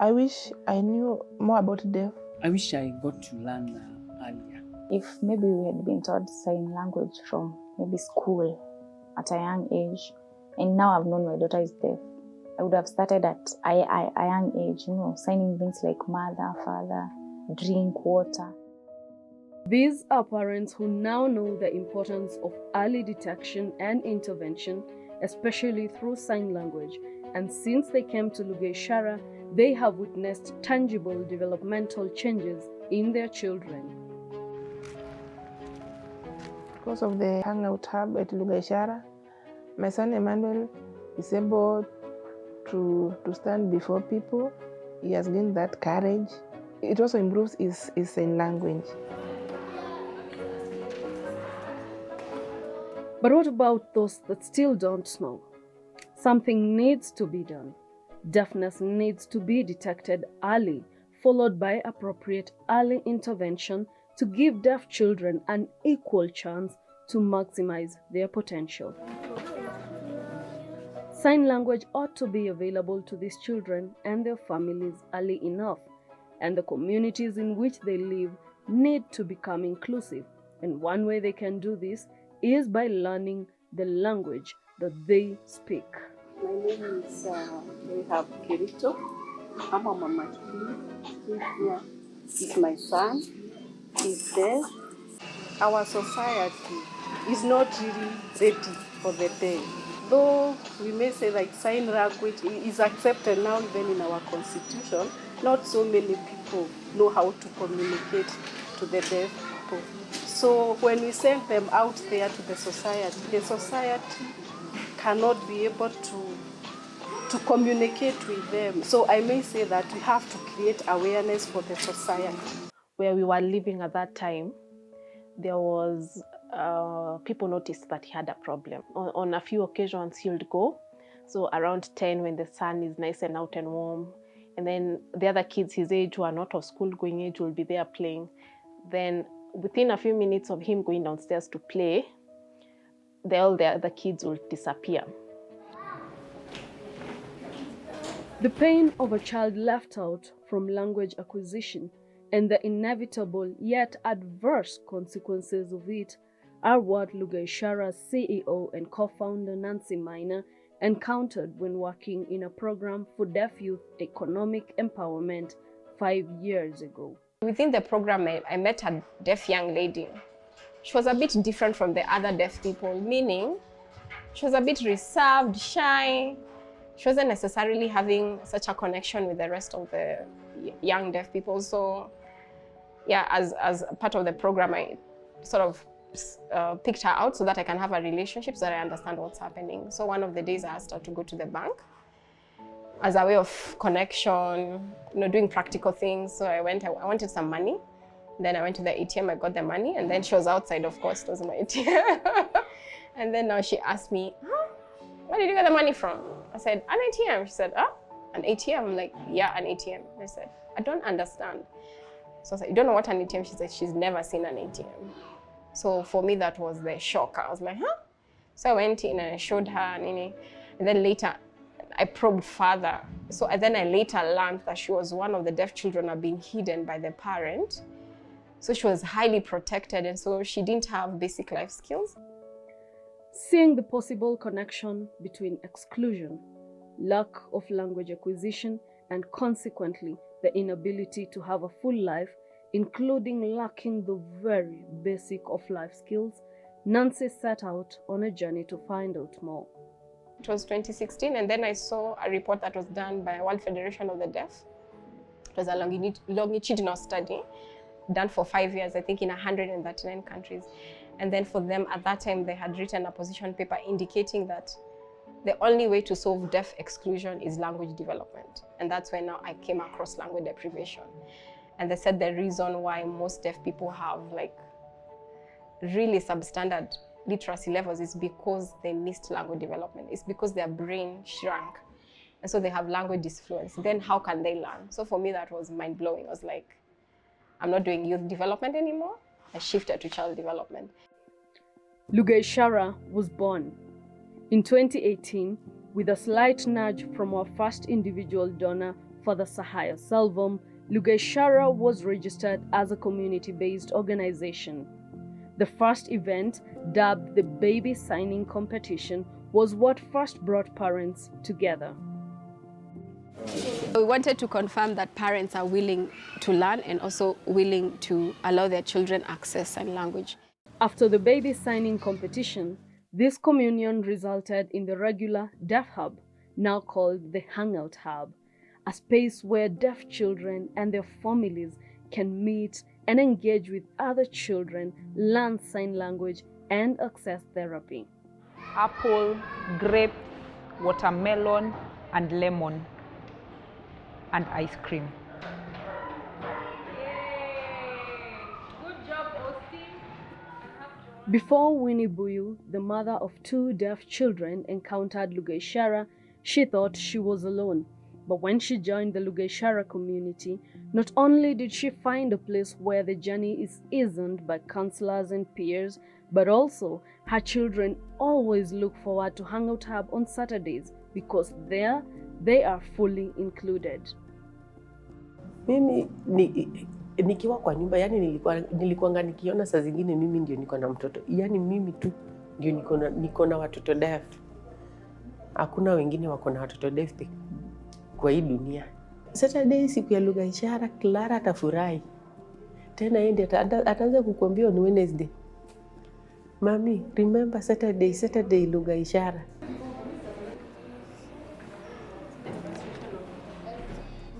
I wish I knew more about deaf. I wish I got to learn earlier. If maybe we had been taught sign language from maybe school at a young age, and now I've known my daughter is deaf, I would have started at a young age, signing things like mother, father, drink, water. These are parents who now know the importance of early detection and intervention, especially through sign language. And since they came to Lugha Ishara, they have witnessed tangible developmental changes in their children. Because of the hangout hub at Lugha Ishara, my son Emmanuel is able to stand before people. He has gained that courage. It also improves his sign language. But what about those that still don't know? Something needs to be done. Deafness needs to be detected early, followed by appropriate early intervention to give deaf children an equal chance to maximize their potential. Sign language ought to be available to these children and their families early enough, and the communities in which they live need to become inclusive. And one way they can do this is by learning the language that they speak. My name is Rehab Kirito. I'm a mama. Here is my son. He's deaf. Our society is not really ready for the deaf. Though we may say like sign language is accepted now even in our constitution, not so many people know how to communicate to the deaf people. So when we send them out there to the society cannot be able to communicate with them. So I may say that we have to create awareness for the society. Where we were living at that time, there was people noticed that he had a problem. On a few occasions, he would go. So around 10, when the sun is nice and out and warm, and then the other kids his age who are not of school-going age will be there playing. Within a few minutes of him going downstairs to play, all the other kids will disappear. The pain of a child left out from language acquisition and the inevitable yet adverse consequences of it are what Lugha Ishara's CEO and co-founder Nancy Maina encountered when working in a program for deaf youth economic empowerment 5 years ago. Within the program, I met a deaf young lady. She was a bit different from the other deaf people, meaning she was a bit reserved, shy. She wasn't necessarily having such a connection with the rest of the young deaf people. So yeah, as part of the program, I sort of picked her out so that I can have a relationship, so that I understand what's happening. So one of the days I asked her to go to the bank as a way of connection, doing practical things. So I wanted some money. Then I went to the ATM, I got the money, and then she was outside, of course, it was my ATM. And then now she asked me, where did you get the money from? I said, an ATM. She said, an ATM? I'm like, yeah, an ATM. I said, I don't understand. So I said, you don't know what an ATM? She said, she's never seen an ATM. So for me, that was the shock. I was like, huh? So I went in and I showed her, and then later, I probed further. So then I later learned that she was one of the deaf children that had been hidden by the parent. So she was highly protected, and so she didn't have basic life skills. Seeing the possible connection between exclusion, lack of language acquisition, and consequently the inability to have a full life, including lacking the very basic of life skills, Nancy set out on a journey to find out more. It was 2016, and then I saw a report that was done by World Federation of the Deaf. It was a longitudinal study done for 5 years, I think, in 139 countries. And then for them, at that time, they had written a position paper indicating that the only way to solve deaf exclusion is language development. And that's when now I came across language deprivation. And they said the reason why most deaf people have really substandard literacy levels is because they missed language development. It's because their brain shrank. And so they have language disfluency. Then how can they learn? So for me, that was mind-blowing. I was like, I'm not doing youth development anymore. I shifted to child development. Lugha Ishara was born in 2018 with a slight nudge from our first individual donor Father Sahaya Salvam, Lugha Ishara was registered as a community-based organization. The first event, dubbed the Baby Signing Competition, was what first brought parents together. We wanted to confirm that parents are willing to learn and also willing to allow their children access sign language. After the Baby Signing Competition, this communion resulted in the regular Deaf Hub, now called the Hangout Hub, a space where deaf children and their families can meet and engage with other children, learn sign language, and access therapy. Apple, grape, watermelon, and lemon, and ice cream. Good job, Austin. Before Winnie Buyu, the mother of 2 deaf children, encountered Lugha Ishara, she thought she was alone. But when she joined the Lugha Ishara community, not only did she find a place where the journey is eased by counselors and peers, but also her children always look forward to Hangout Hub on Saturdays because there they are fully included. Mimi nikiwa kwa nyumba, yani nilikuanga nikiona saa zingine mimi ndio niko na mtoto. Yani mimi tu ndio niko na watoto deaf. Hakuna wengine wako na watoto deaf kwa hii dunia. Saturday siku ya Lugha Ishara, Clara atafurahi. Tena yeye ataanza kukuambia on Wednesday, Mami, remember Saturday Lugha Ishara.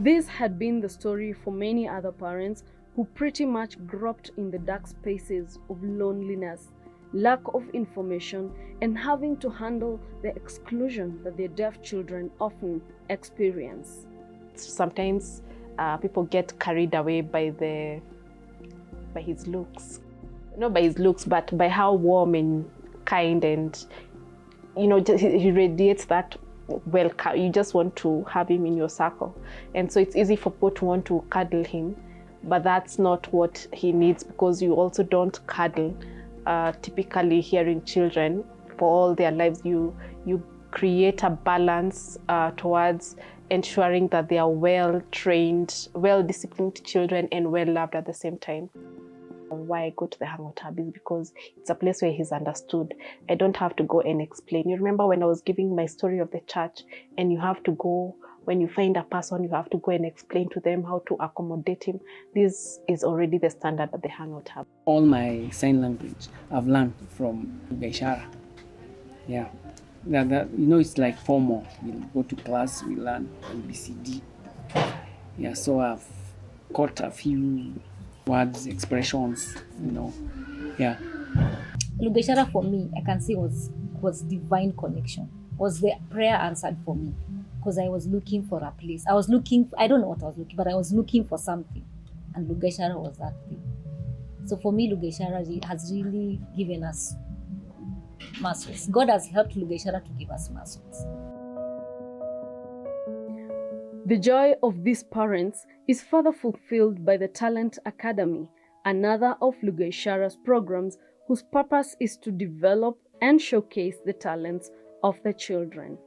This had been the story for many other parents who pretty much groped in the dark spaces of loneliness, lack of information, and having to handle the exclusion that their deaf children often experience. Sometimes people get carried away by his looks. Not by his looks, but by how warm and kind and, he radiates that welcome. You just want to have him in your circle. And so it's easy for people to want to cuddle him, but that's not what he needs, because you also don't cuddle. Typically hearing children for all their lives, you create a balance towards ensuring that they are well-trained, well-disciplined children and well-loved at the same time. Why I go to the Hangout Hub is because it's a place where he's understood. I don't have to go and explain. You remember when I was giving my story of the church, and you have to go, when you find a person, you have to go and explain to them how to accommodate him. This is already the standard at the Hangout Hub. All my sign language I've learned from Lugha Ishara. Yeah. It's like formal. We go to class, we learn ABCD. Yeah, so I've caught a few words, expressions, yeah. Lugha Ishara for me, I can say was divine connection. Was the prayer answered for me? Because I was looking for a place. I don't know what I was looking, but I was looking for something. And Lugha Ishara was that thing. So for me, Lugha Ishara has really given us muscles. God has helped Lugha Ishara to give us muscles. The joy of these parents is further fulfilled by the Talent Academy, another of Lugha Ishara's programs whose purpose is to develop and showcase the talents of the children.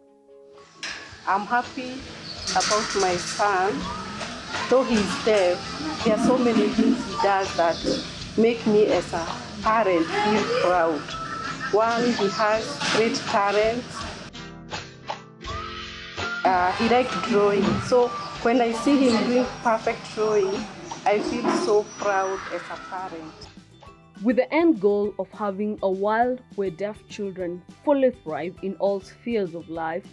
I'm happy about my son. Though he's deaf, there are so many things he does that make me as a parent feel proud. One, he has great talent. He likes drawing. So when I see him doing perfect drawing, I feel so proud as a parent. With the end goal of having a world where deaf children fully thrive in all spheres of life,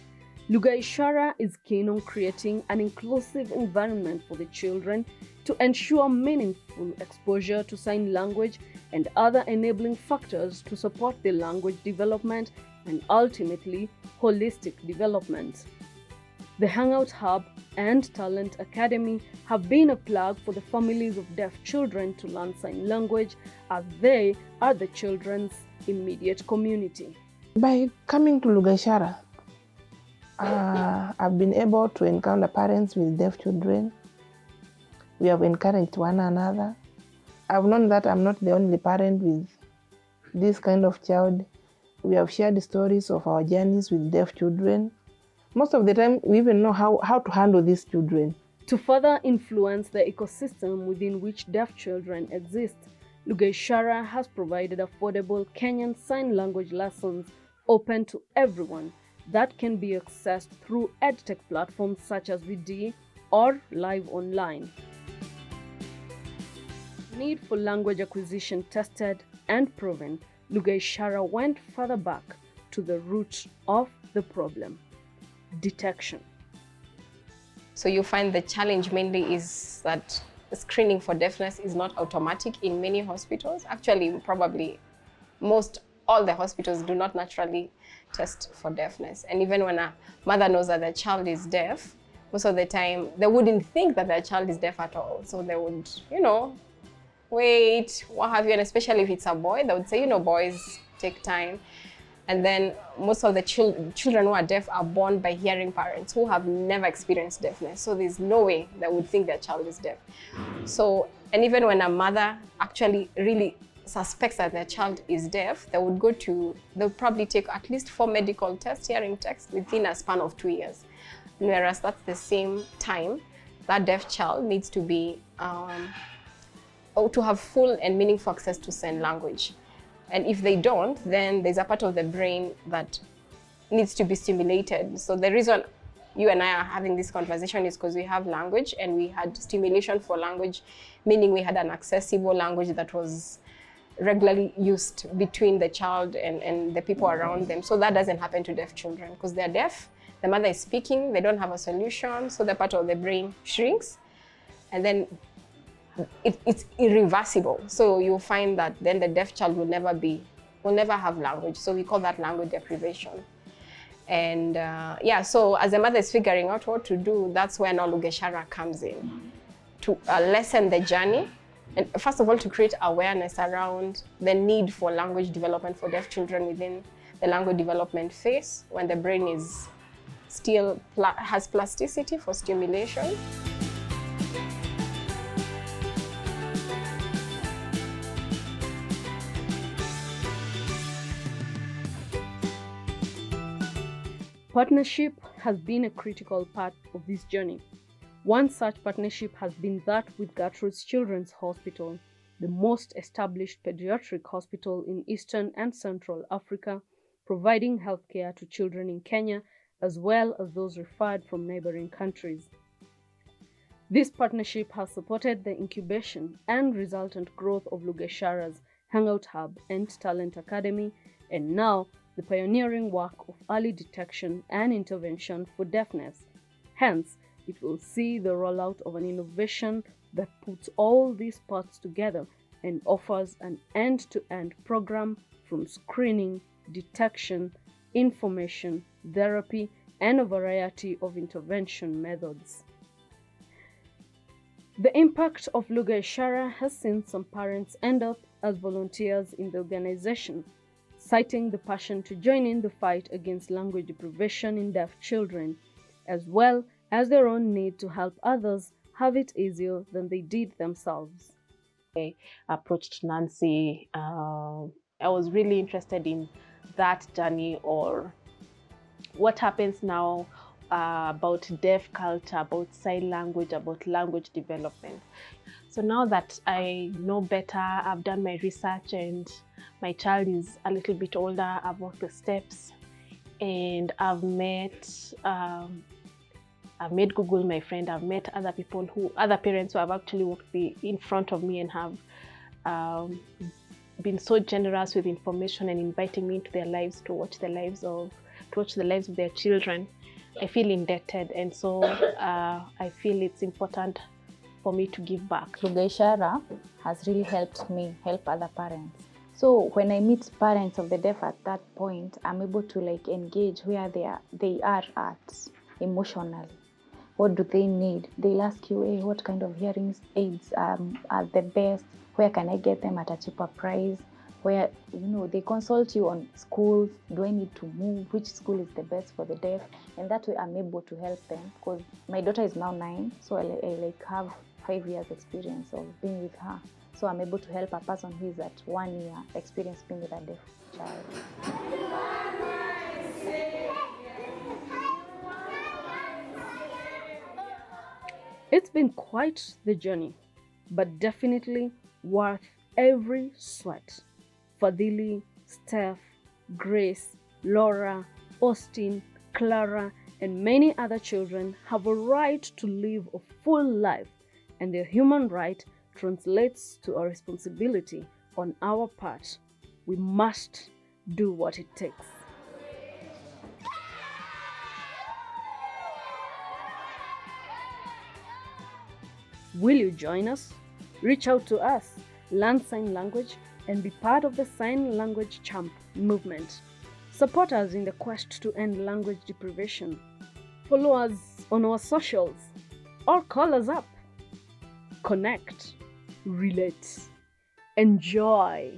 Lugha Ishara is keen on creating an inclusive environment for the children to ensure meaningful exposure to sign language and other enabling factors to support their language development and ultimately holistic development. The Hangout Hub and Talent Academy have been a plug for the families of deaf children to learn sign language, as they are the children's immediate community. By coming to Lugha Ishara, I've been able to encounter parents with deaf children. We have encouraged one another. I've known that I'm not the only parent with this kind of child. We have shared stories of our journeys with deaf children. Most of the time, we even know how to handle these children. To further influence the ecosystem within which deaf children exist, Lugha Ishara has provided affordable Kenyan Sign Language lessons open to everyone that can be accessed through edtech platforms such as VD or live online. Need for language acquisition tested and proven, Lugha Ishara went further back to the root of the problem: detection. So you find the challenge mainly is that screening for deafness is not automatic in many hospitals. Actually, probably all the hospitals do not naturally test for deafness. And even when a mother knows that their child is deaf, most of the time they wouldn't think that their child is deaf at all. So they would, wait, what have you, and especially if it's a boy, they would say, boys take time. And then most of the children who are deaf are born by hearing parents who have never experienced deafness. So there's no way they would think their child is deaf. So, and even when a mother actually really suspects that their child is deaf, they'll probably take at least 4 medical tests, hearing tests, within a span of 2 years. Whereas that's the same time that deaf child needs to be, or to have full and meaningful access to sign language. And if they don't, then there's a part of the brain that needs to be stimulated. So the reason you and I are having this conversation is because we have language and we had stimulation for language, meaning we had an accessible language that was regularly used between the child and the people around them. So that doesn't happen to deaf children because they're deaf. The mother is speaking, they don't have a solution, so the part of the brain shrinks. And then it's irreversible. So you'll find that then the deaf child will never have language. So we call that language deprivation. And so as the mother is figuring out what to do, that's where now Lugha Ishara comes in to lessen the journey. And first of all, to create awareness around the need for language development for deaf children within the language development phase, when the brain is still has plasticity for stimulation. Partnership has been a critical part of this journey. One such partnership has been that with Gertrude's Children's Hospital, the most established pediatric hospital in Eastern and Central Africa, providing healthcare to children in Kenya as well as those referred from neighboring countries. This partnership has supported the incubation and resultant growth of Lugha Ishara's Hangout Hub and Talent Academy, and now the pioneering work of early detection and intervention for deafness. Hence, it will see the rollout of an innovation that puts all these parts together and offers an end-to-end program from screening, detection, information, therapy, and a variety of intervention methods. The impact of Lugha Ishara has seen some parents end up as volunteers in the organization, citing the passion to join in the fight against language deprivation in deaf children, as well as their own need to help others have it easier than they did themselves. I approached Nancy. I was really interested in that journey, or what happens now about deaf culture, about sign language, about language development. So now that I know better, I've done my research and my child is a little bit older, I've walked the steps and I've met Google my friend, I've met other parents who have actually walked in front of me and have been so generous with information and inviting me into their lives to watch the lives of their children. I feel indebted, and so I feel it's important for me to give back. Lugha Ishara has really helped me help other parents. So when I meet parents of the deaf at that point, I'm able to engage where they are at emotionally. What do they need? They'll ask you, hey, what kind of hearing aids are the best? Where can I get them at a cheaper price? Where, they consult you on schools. Do I need to move? Which school is the best for the deaf? And that way I'm able to help them, because my daughter is now 9, so I have 5 years experience of being with her. So I'm able to help a person who is at 1 year experience being with a deaf child. It's been quite the journey, but definitely worth every sweat. Fadhili, Steph, Grace, Laura, Austin, Clara, and many other children have a right to live a full life, and their human right translates to a responsibility on our part. We must do what it takes. Will you join us? Reach out to us, learn sign language, and be part of the Sign Language Champ movement. Support us in the quest to end language deprivation. Follow us on our socials or call us up. Connect, relate, enjoy.